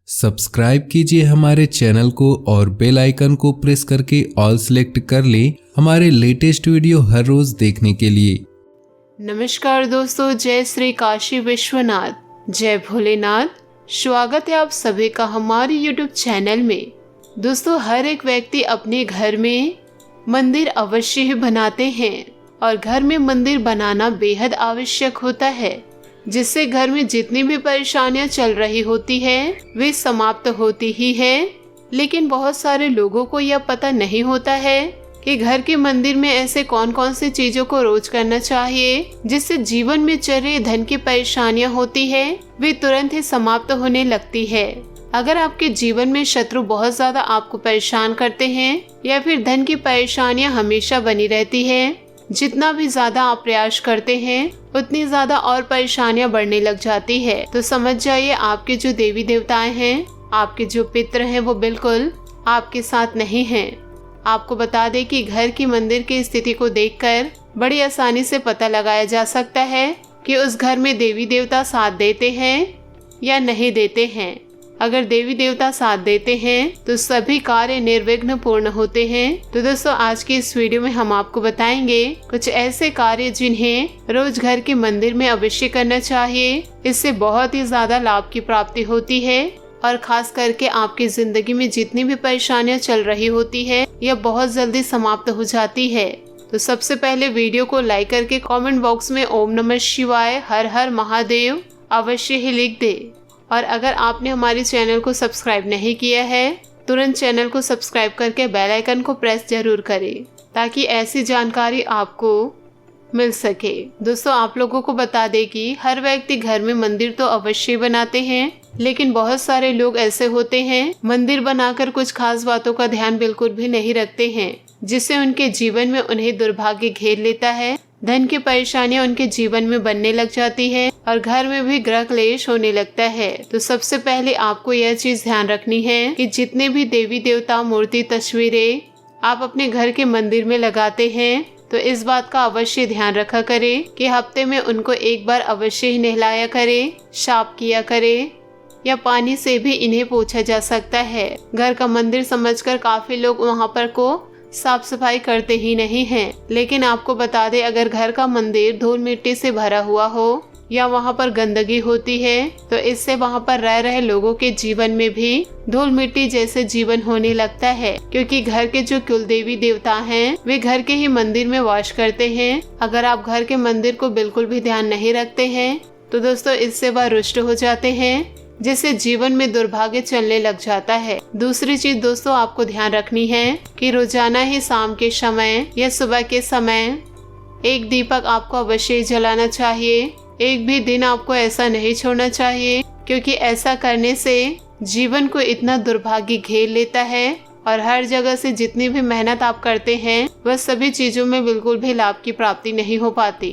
Subscribe कीजिए हमारे channel को और बेल आइकन को प्रेस करके ऑल सेलेक्ट कर लें हमारे लेटेस्ट वीडियो हर रोज देखने के लिए। नमस्कार दोस्तों, जय श्री काशी विश्वनाथ, जय भोलेनाथ। स्वागत है आप सभी का हमारे YouTube चैनल में। दोस्तों, हर एक व्यक्ति अपने घर में मंदिर अवश्य ही बनाते हैं और घर में मंदिर बनाना बेहद आवश्यक होता है, जिससे घर में जितनी भी परेशानियां चल रही होती है वे समाप्त होती ही है। लेकिन बहुत सारे लोगों को यह पता नहीं होता है कि घर के मंदिर में ऐसे कौन कौन सी चीजों को रोज करना चाहिए जिससे जीवन में चल रही धन की परेशानियां होती है वे तुरंत ही समाप्त होने लगती है। अगर आपके जीवन में शत्रु बहुत ज्यादा आपको परेशान करते हैं या फिर धन की परेशानियां हमेशा बनी रहती है, जितना भी ज्यादा आप प्रयास करते हैं उतनी ज्यादा और परेशानियां बढ़ने लग जाती है, तो समझ जाइए आपके जो देवी देवताएं हैं, आपके जो पितर हैं, वो बिल्कुल आपके साथ नहीं हैं। आपको बता दें कि घर की मंदिर की स्थिति को देखकर बड़ी आसानी से पता लगाया जा सकता है कि उस घर में देवी देवता साथ देते हैं या नहीं देते हैं। अगर देवी देवता साथ देते हैं तो सभी कार्य निर्विघ्न पूर्ण होते हैं। तो दोस्तों, आज की इस वीडियो में हम आपको बताएंगे कुछ ऐसे कार्य जिन्हें रोज घर के मंदिर में अवश्य करना चाहिए। इससे बहुत ही ज्यादा लाभ की प्राप्ति होती है और खास करके आपकी जिंदगी में जितनी भी परेशानियां चल रही होती है यह बहुत जल्दी समाप्त हो जाती है। तो सबसे पहले वीडियो को लाइक करके कमेंट बॉक्स में ओम नमः शिवाय, हर हर महादेव अवश्य ही लिख दे। और अगर आपने हमारे चैनल को सब्सक्राइब नहीं किया है तुरंत चैनल को सब्सक्राइब करके बेल आइकन को प्रेस जरूर करें ताकि ऐसी जानकारी आपको मिल सके। दोस्तों, आप लोगों को बता दें कि हर व्यक्ति घर में मंदिर तो अवश्य बनाते हैं, लेकिन बहुत सारे लोग ऐसे होते हैं मंदिर बनाकर कुछ खास बातों का ध्यान बिल्कुल भी नहीं रखते हैं, जिससे उनके जीवन में उन्हें दुर्भाग्य घेर लेता है। धन की परेशानियां उनके जीवन में बनने लग जाती है और घर में भी ग्रह क्लेश होने लगता है। तो सबसे पहले आपको यह चीज ध्यान रखनी है कि जितने भी देवी देवता मूर्ति तस्वीरें आप अपने घर के मंदिर में लगाते हैं तो इस बात का अवश्य ध्यान रखा करें कि हफ्ते में उनको एक बार अवश्य ही नहलाया करें, साफ किया करें या पानी से भी इन्हें पोंछा जा सकता है। घर का मंदिर समझकर काफी लोग वहां पर को साफ सफाई करते ही नहीं हैं। लेकिन आपको बता दें, अगर घर का मंदिर धूल मिट्टी से भरा हुआ हो या वहाँ पर गंदगी होती है तो इससे वहाँ पर रह रहे लोगों के जीवन में भी धूल मिट्टी जैसे जीवन होने लगता है, क्योंकि घर के जो कुल देवी देवता हैं वे घर के ही मंदिर में वास करते हैं। अगर आप घर के मंदिर को बिल्कुल भी ध्यान नहीं रखते हैं तो दोस्तों इससे वह रुष्ट हो जाते हैं, जिससे जीवन में दुर्भाग्य चलने लग जाता है। दूसरी चीज दोस्तों आपको ध्यान रखनी है कि रोजाना ही शाम के समय या सुबह के समय एक दीपक आपको अवश्य जलाना चाहिए। एक भी दिन आपको ऐसा नहीं छोड़ना चाहिए, क्योंकि ऐसा करने से जीवन को इतना दुर्भाग्य घेर लेता है और हर जगह से जितनी भी मेहनत आप करते हैं वह सभी चीजों में बिल्कुल भी लाभ की प्राप्ति नहीं हो पाती।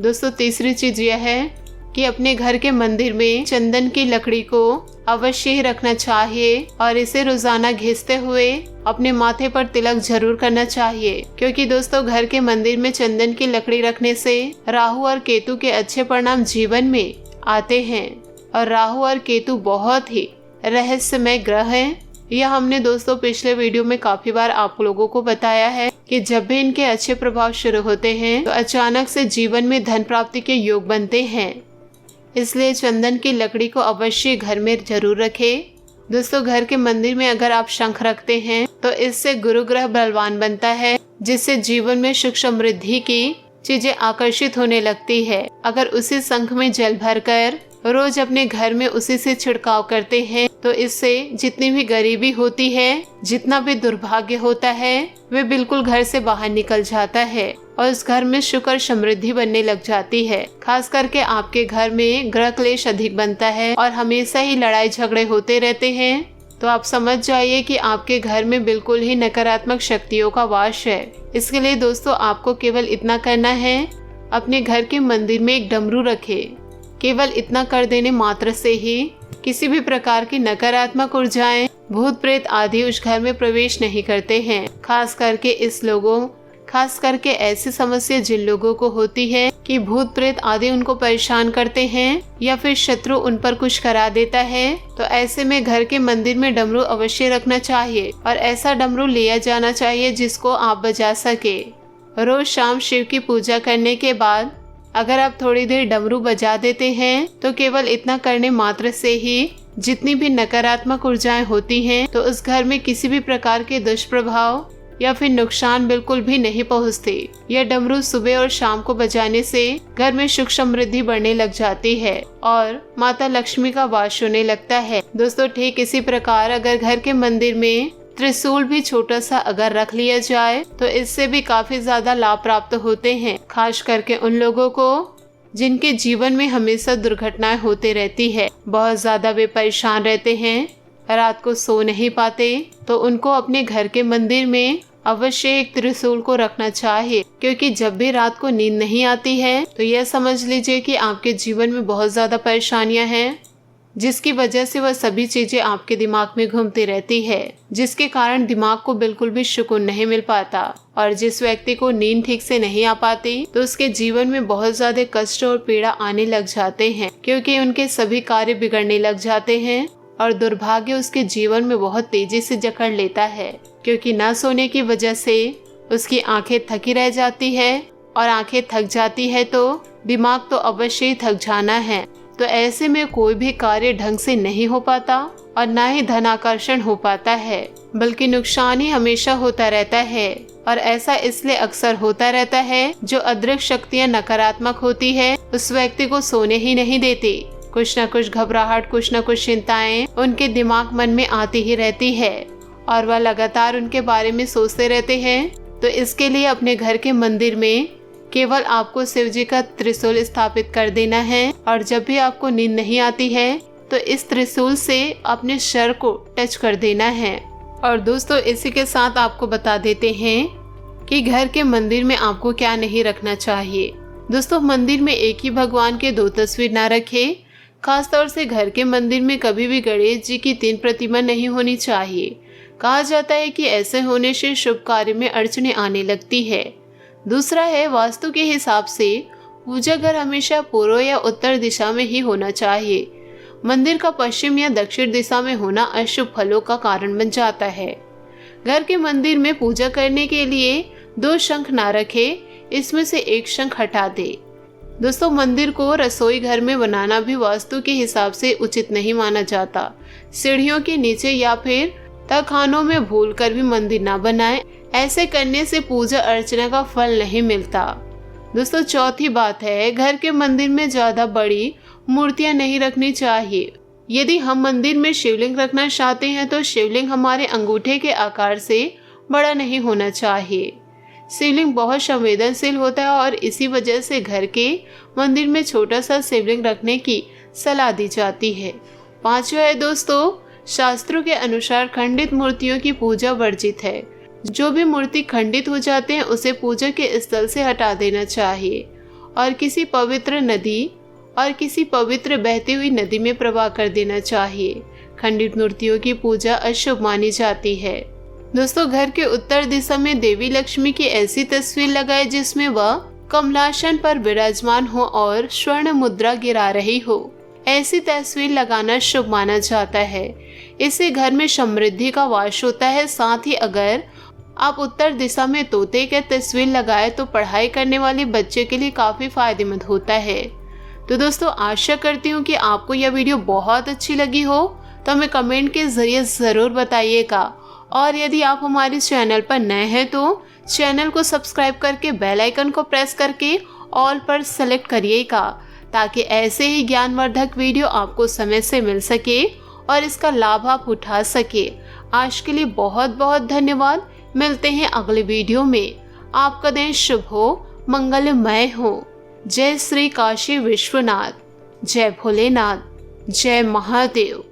दोस्तों, तीसरी चीज यह है कि अपने घर के मंदिर में चंदन की लकड़ी को अवश्य ही रखना चाहिए और इसे रोजाना घिसते हुए अपने माथे पर तिलक जरूर करना चाहिए, क्योंकि दोस्तों घर के मंदिर में चंदन की लकड़ी रखने से राहु और केतु के अच्छे परिणाम जीवन में आते हैं। और राहु और केतु बहुत ही रहस्यमय ग्रह हैं। यह हमने दोस्तों पिछले वीडियो में काफी बार आप लोगों को बताया है कि जब भी इनके अच्छे प्रभाव शुरू होते हैं तो अचानक से जीवन में धन प्राप्ति के योग बनते हैं। इसलिए चंदन की लकड़ी को अवश्य घर में जरूर रखें। दोस्तों, घर के मंदिर में अगर आप शंख रखते हैं तो इससे गुरु ग्रह बलवान बनता है, जिससे जीवन में सुख समृद्धि की चीजें आकर्षित होने लगती है। अगर उसी शंख में जल भरकर रोज अपने घर में उसी से छिड़काव करते हैं तो इससे जितनी भी गरीबी होती है, जितना भी दुर्भाग्य होता है, वे बिल्कुल घर से बाहर निकल जाता है और उस घर में सुख और समृद्धि बनने लग जाती है। खास करके आपके घर में ग्रह क्लेश अधिक बनता है और हमेशा ही लड़ाई झगड़े होते रहते हैं तो आप समझ जाइए कि आपके घर में बिल्कुल ही नकारात्मक शक्तियों का वास है। इसके लिए दोस्तों आपको केवल इतना करना है, अपने घर के मंदिर में एक डमरू रखें। केवल इतना कर देने मात्र से ही किसी भी प्रकार की नकारात्मक ऊर्जाएं, भूत प्रेत आदि उस घर में प्रवेश नहीं करते हैं। खास करके इस लोगों खास करके ऐसी समस्या जिन लोगों को होती है कि भूत प्रेत आदि उनको परेशान करते हैं या फिर शत्रु उन पर कुछ करा देता है, तो ऐसे में घर के मंदिर में डमरू अवश्य रखना चाहिए और ऐसा डमरू लिया जाना चाहिए जिसको आप बजा सके। रोज शाम शिव की पूजा करने के बाद अगर आप थोड़ी देर डमरू बजा देते हैं तो केवल इतना करने मात्र से ही जितनी भी नकारात्मक ऊर्जाएं होती हैं तो उस घर में किसी भी प्रकार के दुष्प्रभाव या फिर नुकसान बिल्कुल भी नहीं पहुंचते। यह डमरू सुबह और शाम को बजाने से घर में सुख समृद्धि बढ़ने लग जाती है और माता लक्ष्मी का वास होने लगता है। दोस्तों, ठीक इसी प्रकार अगर घर के मंदिर में त्रिशूल भी छोटा सा अगर रख लिया जाए तो इससे भी काफी ज्यादा लाभ प्राप्त होते हैं, खास करके उन लोगों को जिनके जीवन में हमेशा दुर्घटनाएं होते रहती है। बहुत ज्यादा वे परेशान रहते हैं, रात को सो नहीं पाते, तो उनको अपने घर के मंदिर में अवश्य एक त्रिशूल को रखना चाहिए, क्योंकि जब भी रात को नींद नहीं आती है तो यह समझ लीजिए कि आपके जीवन में बहुत ज्यादा परेशानियां हैं, जिसकी वजह से वह सभी चीजें आपके दिमाग में घूमती रहती है, जिसके कारण दिमाग को बिल्कुल भी सुकून नहीं मिल पाता। और जिस व्यक्ति को नींद ठीक से नहीं आ पाती तो उसके जीवन में बहुत ज्यादा कष्ट और पीड़ा आने लग जाते हैं, क्योंकि उनके सभी कार्य बिगड़ने लग जाते हैं और दुर्भाग्य उसके जीवन में बहुत तेजी से जकड़ लेता है, क्योंकि न सोने की वजह से उसकी आंखें थकी रह जाती है और आंखें थक जाती है तो दिमाग तो अवश्य ही थक जाना है। तो ऐसे में कोई भी कार्य ढंग से नहीं हो पाता और न ही धनाकर्षण हो पाता है, बल्कि नुकसान ही हमेशा होता रहता है। और ऐसा इसलिए अक्सर होता रहता है जो अदृश्य शक्तियाँ नकारात्मक होती है उस व्यक्ति को सोने ही नहीं देती। कुछ न कुछ घबराहट, कुछ न कुछ चिंताएं उनके दिमाग मन में आती ही रहती है और वह लगातार उनके बारे में सोचते रहते हैं। तो इसके लिए अपने घर के मंदिर में केवल आपको शिव जी का त्रिशूल स्थापित कर देना है और जब भी आपको नींद नहीं आती है तो इस त्रिशूल से अपने सर को टच कर देना है। और दोस्तों, इसी के साथ आपको बता देते हैं कि घर के मंदिर में आपको क्या नहीं रखना चाहिए। दोस्तों, मंदिर में एक ही भगवान के 2 तस्वीर ना रखें। खास तौर से घर के मंदिर में कभी भी गणेश जी की 3 प्रतिमा नहीं होनी चाहिए। कहा जाता है कि ऐसे होने से शुभ कार्य में अड़चने आने लगती है। दूसरा है, वास्तु के हिसाब से पूजा घर हमेशा पूर्व या उत्तर दिशा में ही होना चाहिए। मंदिर का पश्चिम या दक्षिण दिशा में होना अशुभ फलों का कारण बन जाता है। घर के मंदिर में पूजा करने के लिए 2 शंख ना रखे, इसमें से एक शंख हटा दे। दोस्तों, मंदिर को रसोई घर में बनाना भी वास्तु के हिसाब से उचित नहीं माना जाता। सीढ़ियों के नीचे या फिर तहखानों में भूलकर भी मंदिर ना बनाएं। ऐसे करने से पूजा अर्चना का फल नहीं मिलता। दोस्तों, चौथी बात है, घर के मंदिर में ज्यादा बड़ी मूर्तियां नहीं रखनी चाहिए। यदि हम मंदिर में शिवलिंग रखना चाहते हैं तो शिवलिंग हमारे अंगूठे के आकार से बड़ा नहीं होना चाहिए। शिवलिंग बहुत संवेदनशील होता है और इसी वजह से घर के मंदिर में छोटा सा शिवलिंग रखने की सलाह दी जाती है। 5वां है दोस्तों, शास्त्रों के अनुसार खंडित मूर्तियों की पूजा वर्जित है। जो भी मूर्ति खंडित हो जाते हैं उसे पूजा के स्थल से हटा देना चाहिए और किसी पवित्र नदी और किसी पवित्र बहती हुई नदी में प्रवाह कर देना चाहिए। खंडित मूर्तियों की पूजा अशुभ मानी जाती है। दोस्तों, घर के उत्तर दिशा में देवी लक्ष्मी की ऐसी तस्वीर लगाए जिसमें वह कमलासन पर विराजमान हो और स्वर्ण मुद्रा गिरा रही हो। ऐसी तस्वीर लगाना शुभ माना जाता है। इससे घर में समृद्धि का वास होता है। साथ ही अगर आप उत्तर दिशा में तोते की तस्वीर लगाए तो पढ़ाई करने वाले बच्चे के लिए काफी फायदेमंद होता है। तो दोस्तों, आशा करती हूँ कि आपको यह वीडियो बहुत अच्छी लगी हो, तो हमें कमेंट के जरिए जरूर बताइएगा। और यदि आप हमारे चैनल पर नए हैं तो चैनल को सब्सक्राइब करके बेल आइकन को प्रेस करके ऑल पर सेलेक्ट करिएगा, ताकि ऐसे ही ज्ञानवर्धक वीडियो आपको समय से मिल सके और इसका लाभ आप उठा सके। आज के लिए बहुत बहुत धन्यवाद। मिलते हैं अगले वीडियो में। आपका दिन शुभ हो, मंगलमय हो। जय श्री काशी विश्वनाथ, जय भोलेनाथ, जय महादेव।